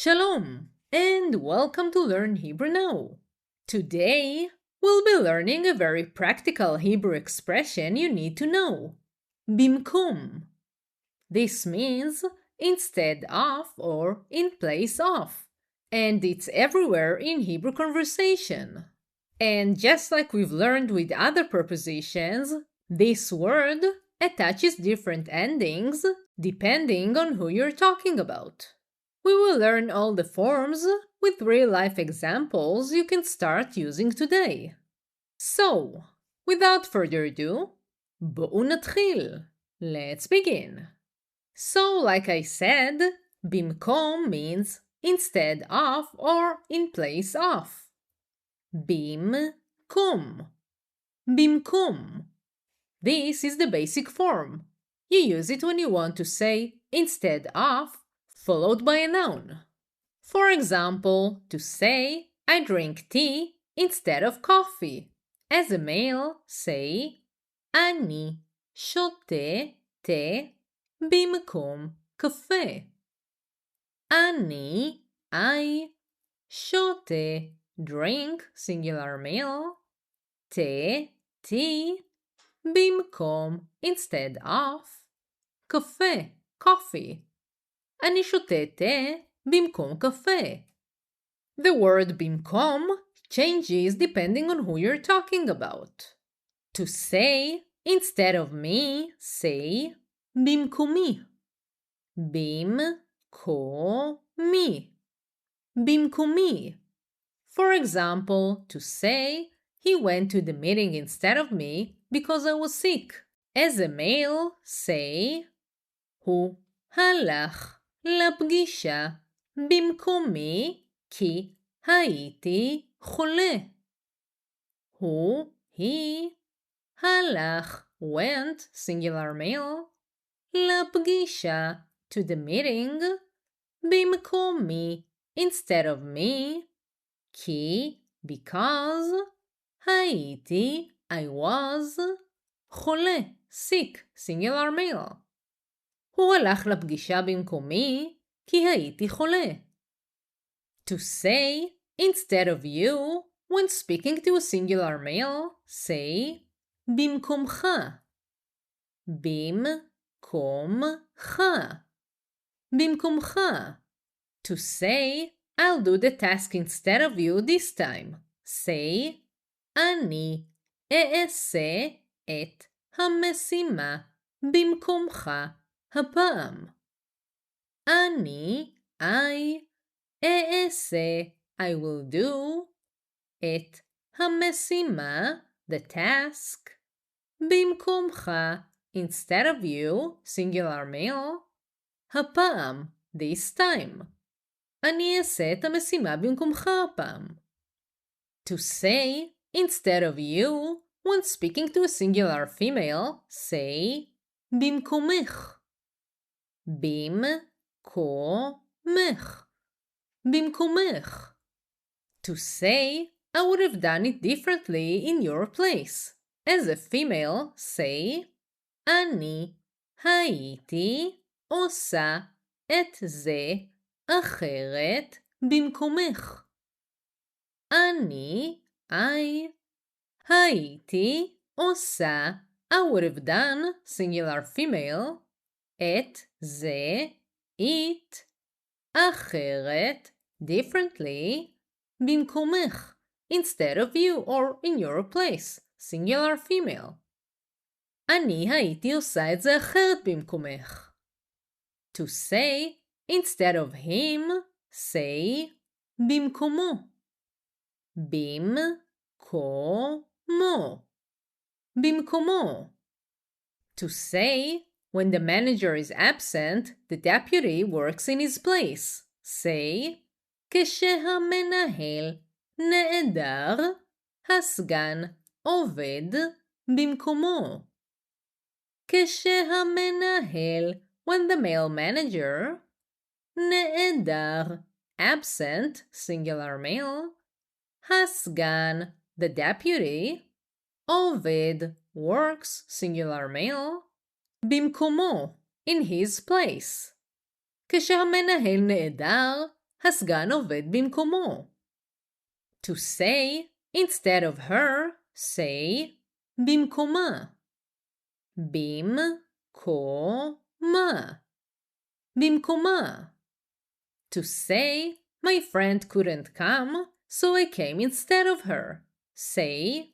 Shalom, and welcome to Learn Hebrew Now. Today, we'll be learning a very practical Hebrew expression you need to know. במקום. This means instead of or in place of, and it's everywhere in Hebrew conversation. And just like we've learned with other prepositions, this word attaches different endings depending on who you're talking about. We will learn all the forms with real-life examples you can start using today. So, without further ado, בואו נתחיל. Let's begin. So, like I said, במקום means instead of or in place of. במקום. במקום. This is the basic form. You use it when you want to say instead of followed by a noun. For example, to say, I drink tea instead of coffee. As a male, say, אני שותה תה במקום קפה. אני, I, שותה, drink, singular male, תה, tea, במקום, instead of, קפה, coffee. אני שותה תה במקום קפה. The word במקום changes depending on who you're talking about. To say, instead of me, say במקומי. במקומי. במקומי. For example, to say, he went to the meeting instead of me because I was sick. As a male, say, הוא הלך לפגישה במקומי כי הייתי חולה. הוא, he, הלך, went, singular male, לפגישה, to the meeting, במקומי, instead of me, כי, because, הייתי, I was, חולה, sick, singular male. הוא הלך לפגישה במקומי כי הייתי חולה. To say, instead of you, when speaking to a singular male, say במקומך. במקומך. במקומך. To say, I'll do the task instead of you this time. Say, אני אעשה את המשימה במקומך. הפעם. אני, I, אעשה, I will do, את המשימה, the task, במקומך, instead of you, singular male, הפעם, this time. אני אעשה את המשימה במקומך הפעם. To say, instead of you, when speaking to a singular female, say, במקומך. במקומך. במקומך. To say, I would have done it differently in your place. As a female, say, אני הייתי עושה את זה אחרת במקומך. אני, I, הייתי עושה, I would have done, singular female, את זה, it, אחרת, differently, במקומך, instead of you or in your place, singular female. אני הייתי עושה את זה אחרת במקומך. To say, instead of him, say, במקומו. במקומו. במקומו. To say, when the manager is absent, the deputy works in his place. Say, כשהמנהל נעדר, הסגן עובד במקומו. כשהמנהל, when the male manager, נעדר, absent, singular male, הסגן, the deputy, עובד, works, singular male, במקומו, in his place. כשהמנהל נעדר, הסגן עובד במקומו. To say, instead of her, say, במקומה. במקומה. במקומה. To say, my friend couldn't come, so I came instead of her. Say,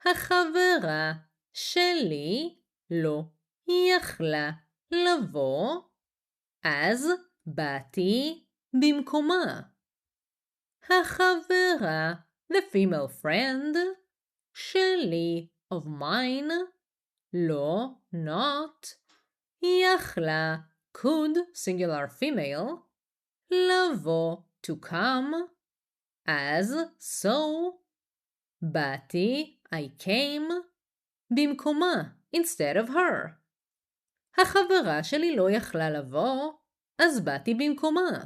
החברה שלי לא יכלה לבוא, אז באתי במקומה. החברה, the female friend, שלי, of mine, לא, not, יכלה, could, singular female, לבוא, to come, as, so, באתי, I came, במקומה, instead of her. החברה שלי לא יכלה לבוא, אז באתי במקומה.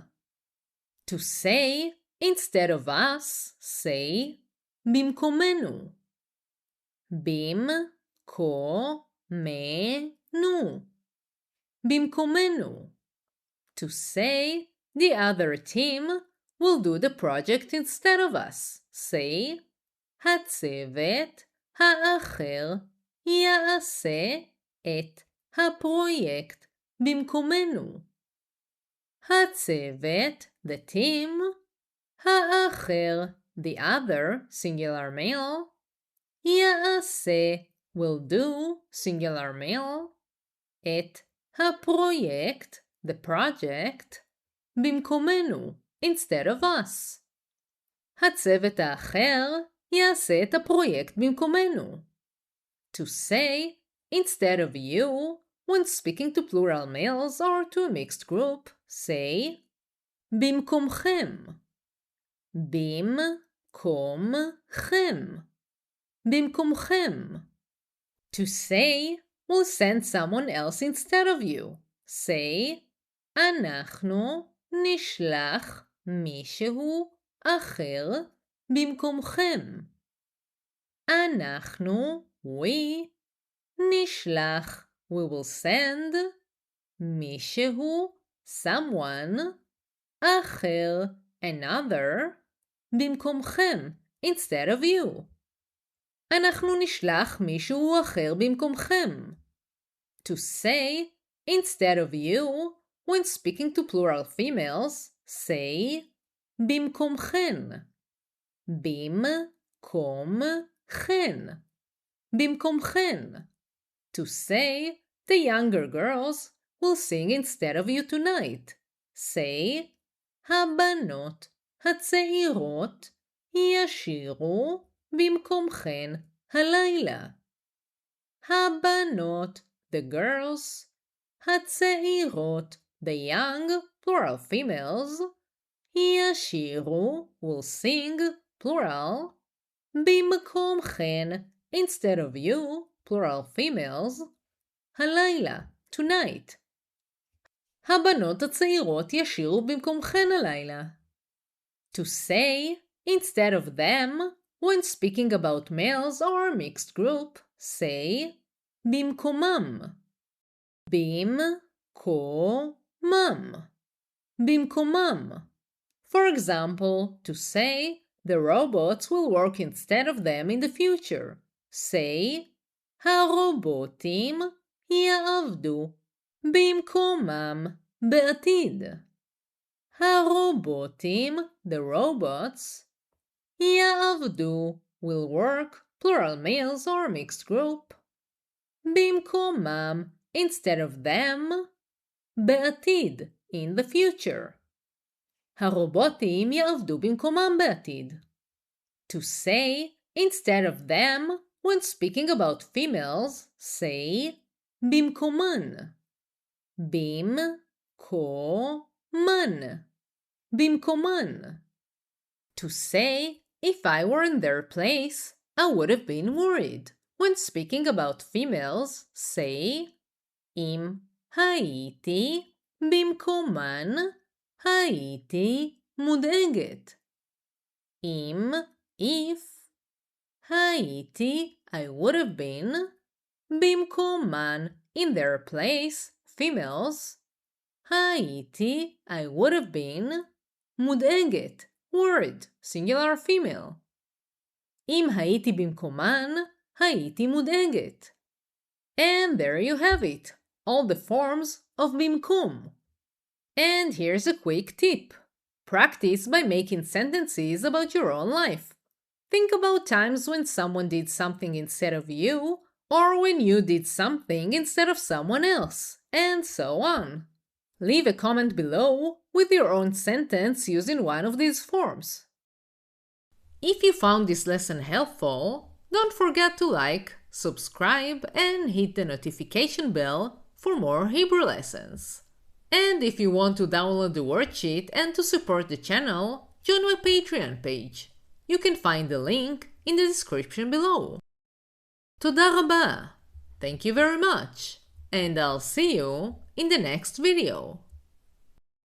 To say, instead of us, say, במקומנו. במקומנו. במקומנו. To say, the other team will do the project instead of us. Say, הצוות האחר יעשה את הפרויקט במקומנו. הצוות, the team, האחר, the other, singular male, יעשה, will do, singular male, את הפרויקט, the project, במקומנו, instead of us. הצוות האחר יעשה את הפרויקט במקומנו. To say, instead of you, when speaking to plural males or to a mixed group, say, במקומכם. במקומכם. במקומכם. To say, will send someone else instead of you. Say, אנחנו נשלח מישהו אחר במקומכם. אנחנו, we, נשלח, we will send, מישהו, someone, אחר, another, במקומכם, instead of you. אנחנו נשלח מישהו אחר במקומכם. To say, instead of you, when speaking to plural females, say, במקומכן. במקומכן. במקומכן. To say, the younger girls will sing instead of you tonight. Say, הבנות הצעירות ישירו במקומכן הלילה. הבנות, the girls, הצעירות, the young, plural females, ישירו, will sing, plural, במקומכן, instead of you, plural females, הלילה, tonight. הבנות הצעירות ישירו במקומכן הלילה. To say, instead of them, when speaking about males or a mixed group, say, במקומם. במקומם. במקומם. For example, to say, the robots will work instead of them in the future. Say, הרובוטים יעבדו במקומם בעתיד. הרובוטים, the robots, יעבדו, will work, plural males or mixed group, במקומם, instead of them, בעתיד, in the future. הרובוטים יעבדו במקומם בעתיד. To say, instead of them, when speaking about females, say, במקומן. במקומן. במקומן. To say, if I were in their place, I would have been worried. When speaking about females, say, אם הייתי במקומן, הייתי מודאגת. אם, if, הייתי, I would have been, במקומן, in their place, females, הייתי, I would have been, מודאגת, word, singular female. אם הייתי במקומן, הייתי מודאגת. And there you have it, all the forms of במקום. And here's a quick tip. Practice by making sentences about your own life. Think about times when someone did something instead of you, or when you did something instead of someone else, and so on. Leave a comment below with your own sentence using one of these forms. If you found this lesson helpful, don't forget to like, subscribe, and hit the notification bell for more Hebrew lessons. And if you want to download the worksheet and to support the channel, join my Patreon page. You can find the link in the description below. תודה רבה. Thank you very much. And I'll see you in the next video.